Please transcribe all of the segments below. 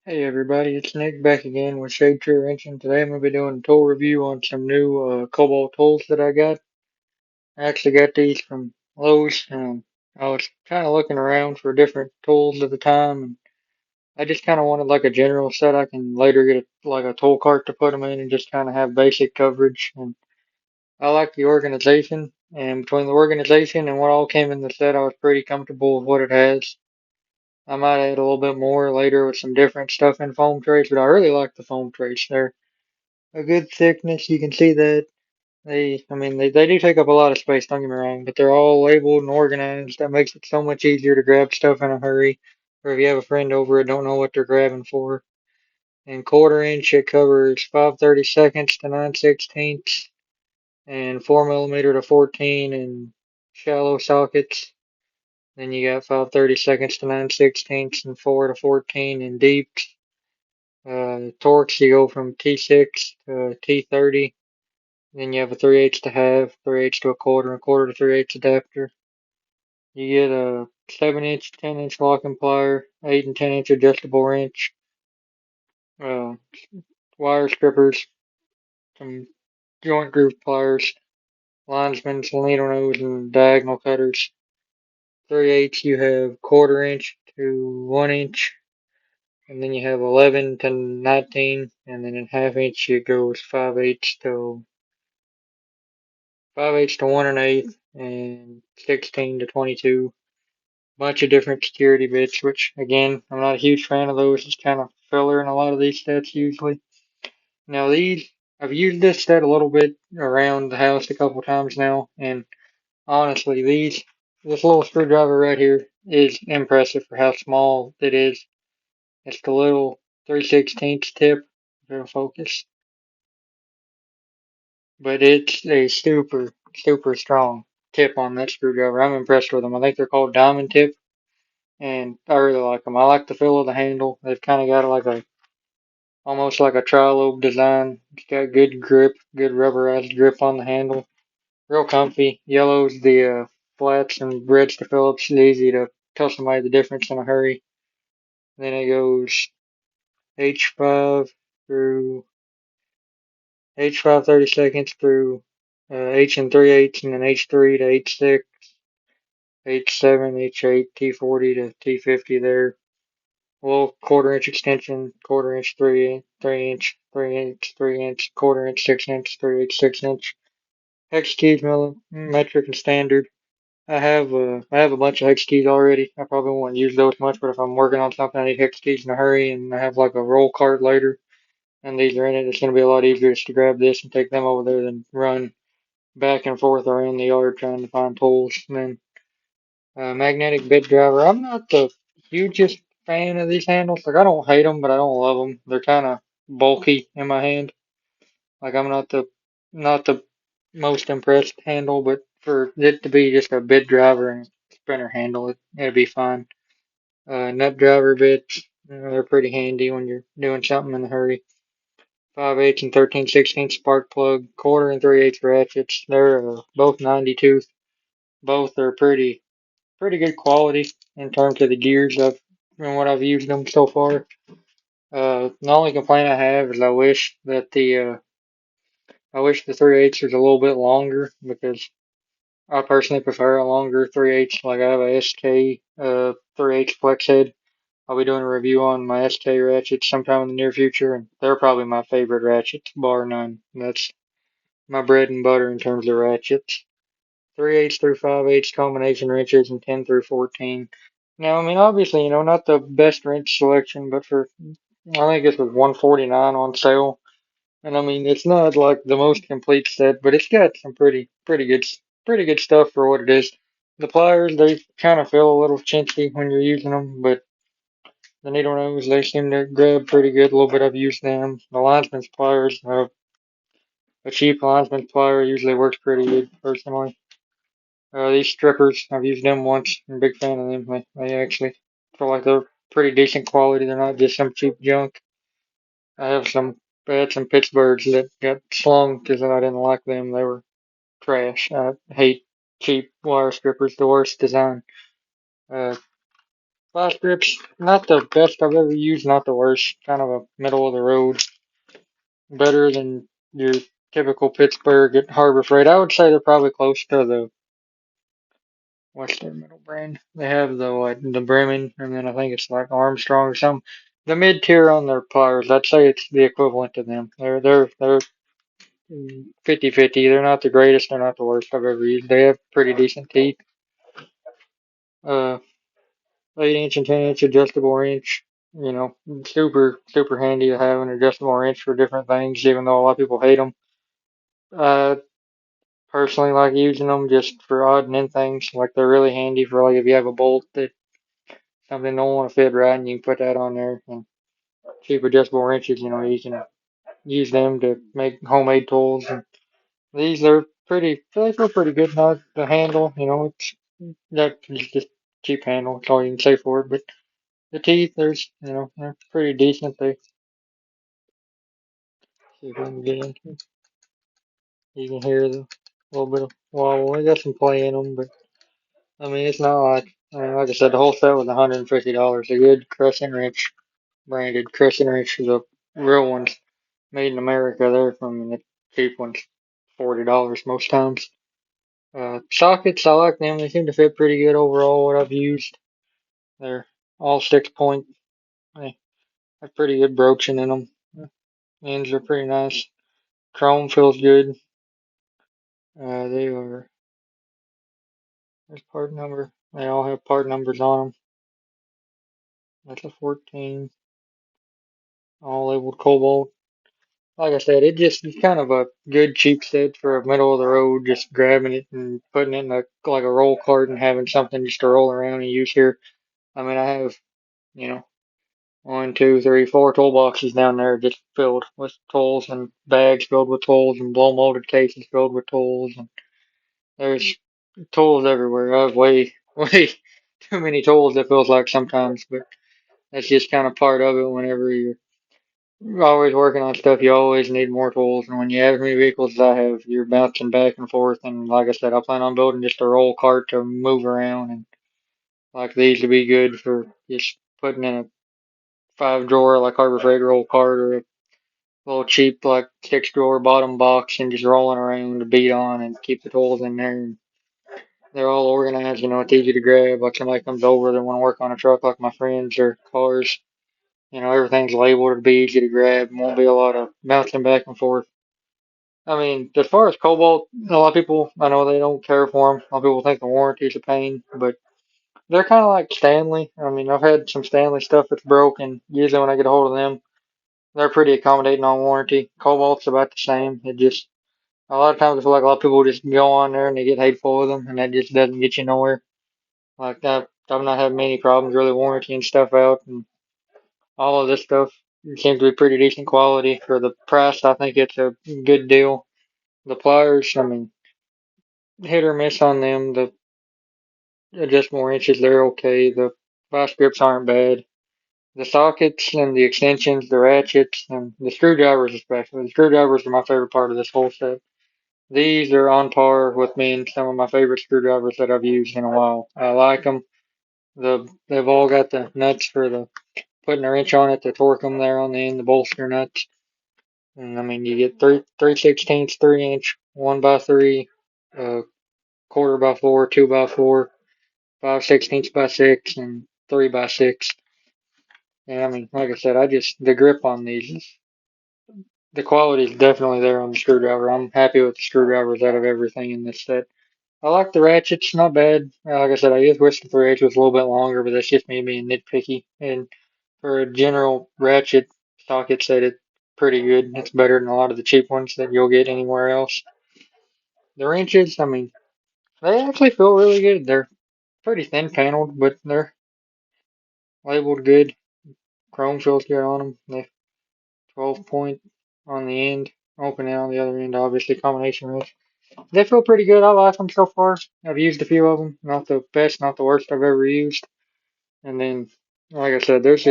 Hey everybody, it's Nick back again with Shade Tree Wrenching. Today I'm going to be doing a tool review on some new Kobalt tools that I got. I actually got these from Lowe's. I was kind of looking around for different tools at the time, and I just kind of wanted like a general set I can later get like a tool cart to put them in and just kind of have basic coverage. And I like the organization, and between the organization and what all came in the set, I was pretty comfortable with what it has. I might add a little bit more later with some different stuff in foam trays, but I really like the foam trays. They're a good thickness. You can see that they do take up a lot of space, don't get me wrong, but they're all labeled and organized. That makes it so much easier to grab stuff in a hurry, or if you have a friend over and don't know what they're grabbing for. And quarter inch, it covers 5/32 to 9/16, and 4 millimeter to 14 in shallow sockets. Then you got 5/32 to 9/16 and 4 to 14 in deeps. Torques, you go from T6 to T30. Then you have a 3/8 to half, 3/8 to a quarter, and a quarter to 3/8 adapter. You get a 7-inch, 10-inch locking plier, 8 and 10-inch adjustable wrench, uh, wire strippers, some joint groove pliers, linesman's needle nose, and diagonal cutters. 3/8 you have quarter inch to 1 inch, and then you have 11 to 19, and then in half inch it goes 5/8 to 1 1/8, and 16 to 22. Bunch of different security bits, which again, I'm not a huge fan of those. It's kind of filler in a lot of these sets usually. Now I've used this set a little bit around the house a couple times now, and honestly, this little screwdriver right here is impressive for how small it is. It's the little 3/16 tip, if it'll focus, but it's a super strong tip on that screwdriver. I'm impressed with them. I think they're called diamond tip, and I really like them. I like the feel of the handle. They've kind of got like a almost like a tri-lobe design. It's got good grip, good rubberized grip on the handle. Real comfy. Yellow's the flats and red's the Phillips. It's easy to tell somebody the difference in a hurry. Then it goes H5 through H5/32 through H and 3/8, and then H3 to H6, H7, H8, T40 to T50 there. Well, quarter inch extension, quarter inch, 3 inch, 3 inch, 3 inch, quarter inch, 6 inch, 3/8, 6 inch. Hex keys, millimetric and standard. I have a bunch of hex keys already. I probably won't use those much, but if I'm working on something I need hex keys in a hurry and I have like a roll cart later and these are in it, it's gonna be a lot easier just to grab this and take them over there than run back and forth around the yard trying to find tools. And then magnetic bit driver. I'm not the hugest fan of these handles. Like I don't hate them, but I don't love them. They're kind of bulky in my hand. Like I'm not the most impressed handle, but for it to be just a bit driver and spinner handle, it'd be fine. Nut driver bits, they're pretty handy when you're doing something in a hurry. 5/8 and 13/16 spark plug, quarter and 3/8 ratchets. They're both 90 tooth. Both are pretty good quality in terms of the gears and what I've used them so far. The only complaint I have is I wish the 3/8 was a little bit longer because I personally prefer a longer 3/8. Like I have a SK 3/8 flex head. I'll be doing a review on my SK ratchets sometime in the near future, and they're probably my favorite ratchets, bar none. That's my bread and butter in terms of ratchets. 3/8 through 5/8 combination wrenches and 10 through 14. Now, I mean, obviously, not the best wrench selection, but I think this was 149 on sale. And I mean, it's not like the most complete set, but it's got some pretty good stuff for what it is. The pliers, they kind of feel a little chintzy when you're using them, but the needle nose, they seem to grab pretty good. A little bit I've used them. The linesman's pliers, a cheap linesman's plier usually works pretty good, personally. These strippers, I've used them once. I'm a big fan of them. They actually feel like they're pretty decent quality. They're not just some cheap junk. I had some Pittsburghs that got slung because I didn't like them. They were trash. I hate cheap wire strippers, the worst design. Uh, Vice grips, not the best I've ever used, not the worst. Kind of a middle of the road. Better than your typical Pittsburgh at Harbor Freight. I would say they're probably close to the what's their middle brand? They have the what, the Bremen, and then I think it's like Armstrong or something. The mid tier on their pliers, I'd say it's the equivalent to them. They're 50-50. They're not the greatest. They're not the worst I've ever used. They have pretty decent teeth. Uh, 8 inch and 10 inch adjustable wrench. You know, super handy to have an adjustable wrench for different things. Even though a lot of people hate them. Uh, Personally like using them just for odd and end things. Like they're really handy for like if you have a bolt that something don't want to fit right, and you can put that on there. And cheap adjustable wrenches, you know, you can use them to make homemade tools. And these are pretty, they feel pretty good. Not the handle, you know, it's just cheap handle. That's all you can say for it. But the teeth, there's, you know, they're pretty decent. They see if we can get into. You can hear the little bit of wobble. They got some play in them, but I mean, it's not like. I mean, like I said, the whole set was $150. A good crescent wrench, branded crescent wrench, the real ones made in America. They're from the cheap ones, $40 most times. Sockets, I like them. They seem to fit pretty good overall. What I've used, they're all 6 point. They have pretty good broaching in them. Ends are pretty nice. Chrome feels good. They are. There's part number. They all have part numbers on them. That's a 14. All labeled Cobalt. Like I said, it's kind of a good cheap set for a middle of the road, just grabbing it and putting it in like a roll cart and having something just to roll around and use here. I mean, I have, you know, one, two, three, four toolboxes down there just filled with tools and bags filled with tools and blow molded cases filled with tools, and there's tools everywhere. I have way too many tools, it feels like sometimes, but that's just kind of part of it whenever you're always working on stuff. You always need more tools, and when you have as many vehicles as I have, you're bouncing back and forth. And like I said, I plan on building just a roll cart to move around, and like these to be good for just putting in a 5 drawer like Harbor Freight roll cart, or a little cheap like 6 drawer bottom box, and just rolling around to beat on and keep the tools in there. And they're all organized. You know, it's easy to grab. Like somebody comes over, they want to work on a truck, like my friends or cars. You know, everything's labeled. It'll be easy to grab. Won't be a lot of bouncing back and forth. I mean, as far as Cobalt, a lot of people, I know they don't care for them. A lot of people think the warranty's a pain, but they're kind of like Stanley. I mean, I've had some Stanley stuff that's broken. Usually when I get a hold of them, they're pretty accommodating on warranty. Cobalt's about the same. It just, a lot of times I feel like a lot of people just go on there and they get hateful with them, and that just doesn't get you nowhere. Like that, I've not had many problems really warrantying stuff out, and all of this stuff seems to be pretty decent quality for the price. I think it's a good deal. The pliers, I mean, hit or miss on them. The adjustable wrenches, they're okay. The vice grips aren't bad. The sockets and the extensions, the ratchets, and the screwdrivers especially. The screwdrivers are my favorite part of this whole set. These are on par with being some of my favorite screwdrivers that I've used in a while. I like them. They've all got the nuts for the putting a wrench on it to torque them there on the end, the bolster nuts. And I mean, you get 3/16, 3 inch, 1x3, quarter by 4, 2x4, 5/16 by 6, and 3x6. And I mean, like I said, the grip on these, the quality is definitely there on the screwdriver. I'm happy with the screwdrivers out of everything in this set. I like the ratchets, not bad. Like I said, I just wish the 3/8 was a little bit longer, but that's just me being nitpicky. And for a general ratchet socket set, it's pretty good. It's better than a lot of the cheap ones that you'll get anywhere else. The wrenches, I mean, they actually feel really good. They're pretty thin paneled, but they're labeled good. Chrome feels good on them. They 12 point on the end, opening on the other end, obviously combination wrench. They feel pretty good. I like them so far. I've used a few of them. Not the best, not the worst I've ever used. And then, like I said, there's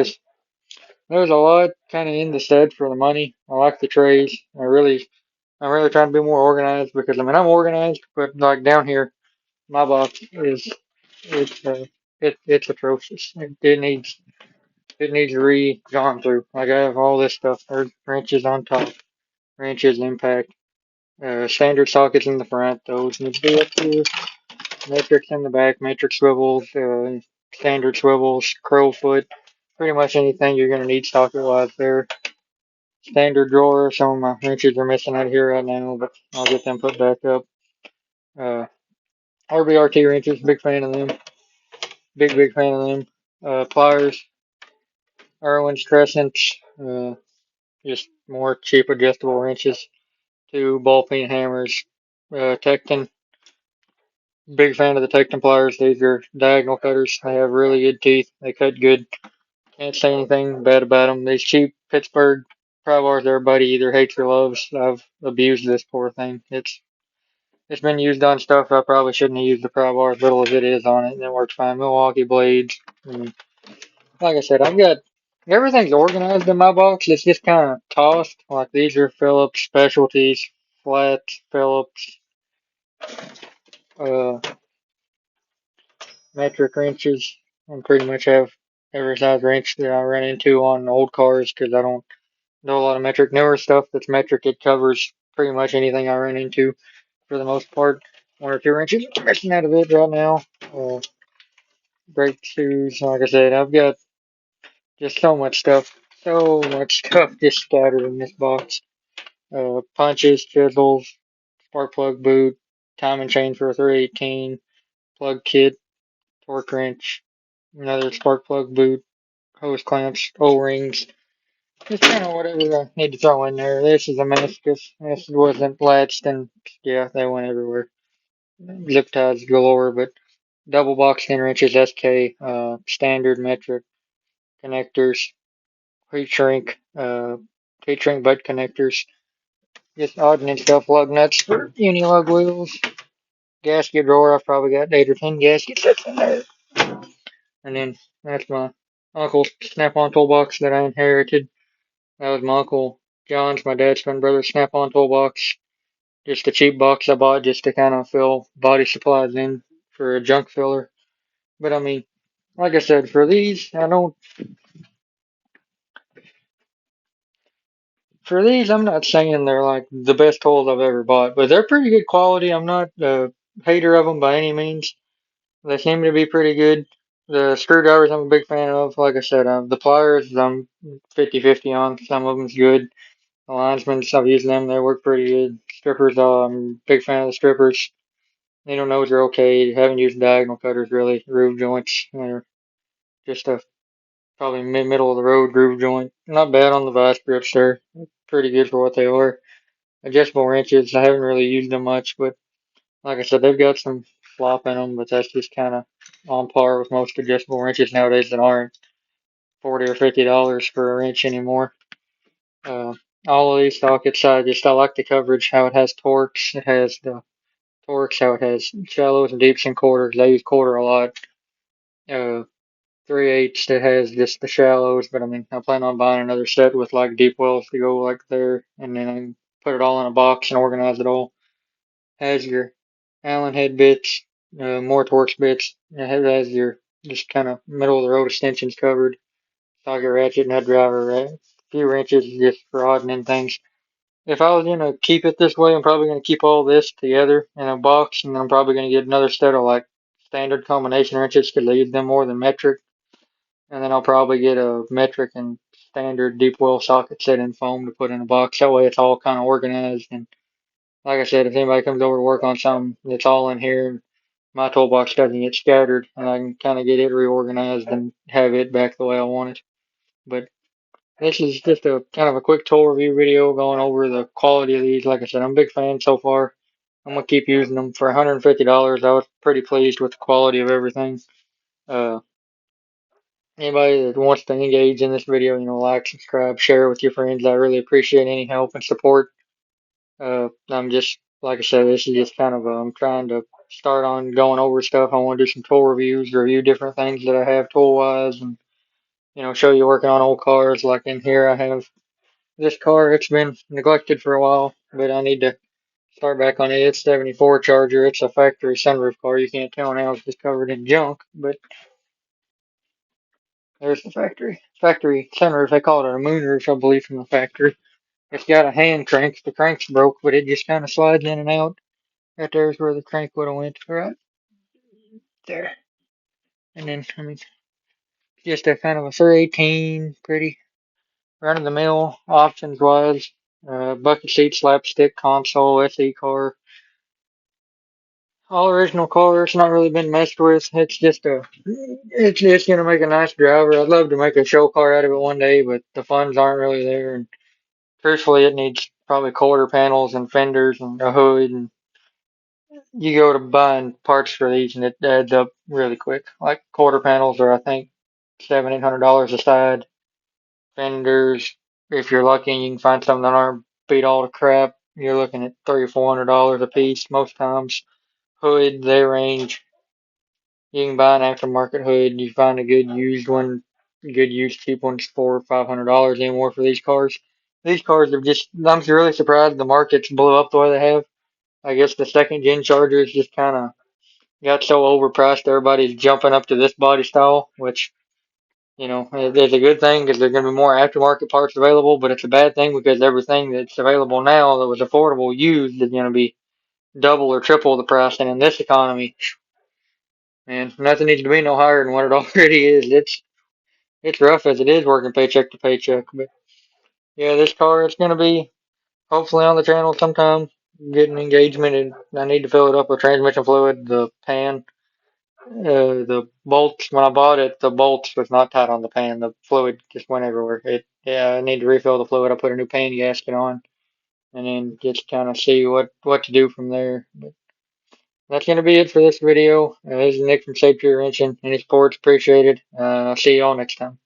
a lot kind of in the set for the money. I like the trays. I'm really trying to be more organized because I mean I'm organized, but like down here, my box is it's it's atrocious. It needs re-gone through. Like I have all this stuff. There's wrenches on top, wrenches, impact, standard sockets in the front. Those need to be up to matrix in the back, matrix swivels, standard swivels, crow foot. Pretty much anything you're gonna need socket wise there. Standard drawer. Some of my wrenches are missing out here right now, but I'll get them put back up. Uh, RBRT wrenches. Big fan of them. Big fan of them. Pliers. Irwin's crescents. Just more cheap adjustable wrenches. Two ball peen hammers. Tecton. Big fan of the Tecton pliers. These are diagonal cutters. They have really good teeth. They cut good. Can't say anything bad about them. These cheap Pittsburgh pry bars, everybody either hates or loves. I've abused this poor thing. It's been used on stuff I probably shouldn't have used the pry bar as little as it is on it, and it works fine. Milwaukee blades. And like I said, I've got everything's organized in my box. It's just kind of tossed. Like these are Phillips specialties, flats, Phillips, uh, metric wrenches. I pretty much have every size wrench that I run into on old cars because I don't know a lot of metric. Newer stuff that's metric, it covers pretty much anything I run into for the most part. One or two wrenches missing out of it right now. Uh, Brake shoes, like I said, I've got just so much stuff just scattered in this box. Punches, chisels, spark plug boot, timing chain for a 318, plug kit, torque wrench, another spark plug boot, hose clamps, O-rings, just kind of whatever I need to throw in there. This is a mess because this wasn't latched and yeah, they went everywhere. Zip ties galore, but double box 10 wrenches, SK, standard metric connectors, heat shrink butt connectors, just odd and stuff, lug nuts for uni lug wheels, gasket drawer. I've probably got 8 or 10 gaskets that's in there. And then that's my uncle's snap-on toolbox that I inherited. That was my uncle John's, my dad's twin brother's snap-on toolbox. Just a cheap box I bought just to kind of fill body supplies in for a junk filler. But I mean, like I said, for these, I don't. For these, I'm not saying they're like the best tools I've ever bought, but they're pretty good quality. I'm not a hater of them by any means. They seem to be pretty good. The screwdrivers I'm a big fan of. Like I said, the pliers I'm 50-50 on. Some of them's good. The linesmans, I've used them. They work pretty good. Strippers, I'm a big fan of the strippers. Needle nose are okay. Haven't used diagonal cutters really. Groove joints. They're just a probably middle of the road groove joint. Not bad on the vice grips. They're pretty good for what they are. Adjustable wrenches, I haven't really used them much, but like I said, they've got some flop in them, but that's just kind of on par with most adjustable wrenches nowadays that aren't $40 or $50 for a wrench anymore. Uh, all of these sockets, I like the coverage, how it has torques. It has the torques, how it has shallows and deeps and quarters. I use quarter a lot. 3/8 that has just the shallows, but I mean, I plan on buying another set with like deep wells to go like there, and then I can put it all in a box and organize it all. Has your Allen head bits, more Torx bits. It has your just kind of middle of the road extensions covered. Socket ratchet, nut driver, a few wrenches just for odding things. If I was gonna keep it this way, I'm probably gonna keep all this together in a box, and then I'm probably gonna get another set of like standard combination wrenches because I use them more than metric. And then I'll probably get a metric and standard deep well socket set in foam to put in a box. That way it's all kind of organized. And like I said, if anybody comes over to work on something, it's all in here. My toolbox doesn't get scattered, and I can kind of get it reorganized and have it back the way I want it. But this is just a kind of a quick tool review video going over the quality of these. Like I said, I'm a big fan so far. I'm gonna keep using them for $150. I was pretty pleased with the quality of everything. Uh, Anybody that wants to engage in this video, like, subscribe, share with your friends. I really appreciate any help and support. I'm just, like I said, this is just kind of, I'm trying to start on going over stuff. I want to do some tool reviews, review different things that I have tool wise, and, show you working on old cars. Like in here, I have this car. It's been neglected for a while, but I need to start back on it. It's 74 Charger. It's a factory sunroof car. You can't tell now it's just covered in junk, but There's the factory. Factory sunroof. They call it a moonroof, I believe, from the factory. It's got a hand crank. The crank's broke, but it just kind of slides in and out. Right there's where the crank would have went. Right there. And then, I mean, just a kind of a 318, pretty run of the mill options wise. Bucket seat, slapstick, console, SE car. All original car. It's not really been messed with. It's gonna make a nice driver. I'd love to make a show car out of it one day, but the funds aren't really there. And truthfully, it needs probably quarter panels and fenders and a hood. And you go to buying parts for these, and it adds up really quick. Like quarter panels are, I think, $700-800 a side. Fenders, if you're lucky, and you can find some that aren't beat all to crap. You're looking at $300-400 a piece most times. Hood, they range. You can buy an aftermarket hood. You find a good used one, good used cheap ones, $400-500 anymore for these cars. These cars are just. I'm really surprised the markets blew up the way they have. I guess the second gen Chargers just kind of got so overpriced. Everybody's jumping up to this body style, which it's a good thing because there's going to be more aftermarket parts available, but it's a bad thing because everything that's available now that was affordable used is going to be double or triple the price. And in this economy, man, nothing needs to be no higher than what it already is. It's rough as it is working paycheck to paycheck. But yeah, this car it's going to be hopefully on the channel sometime. Getting engagement, and I need to fill it up with transmission fluid. The pan, the bolts. When I bought it, the bolts was not tight on the pan. The fluid just went everywhere. Yeah, I need to refill the fluid. I put a new pan gasket on, and then just kind of see what to do from there. But that's gonna be it for this video. This is Nick from Safety Wrenching. Any support's appreciated. I'll see you all next time.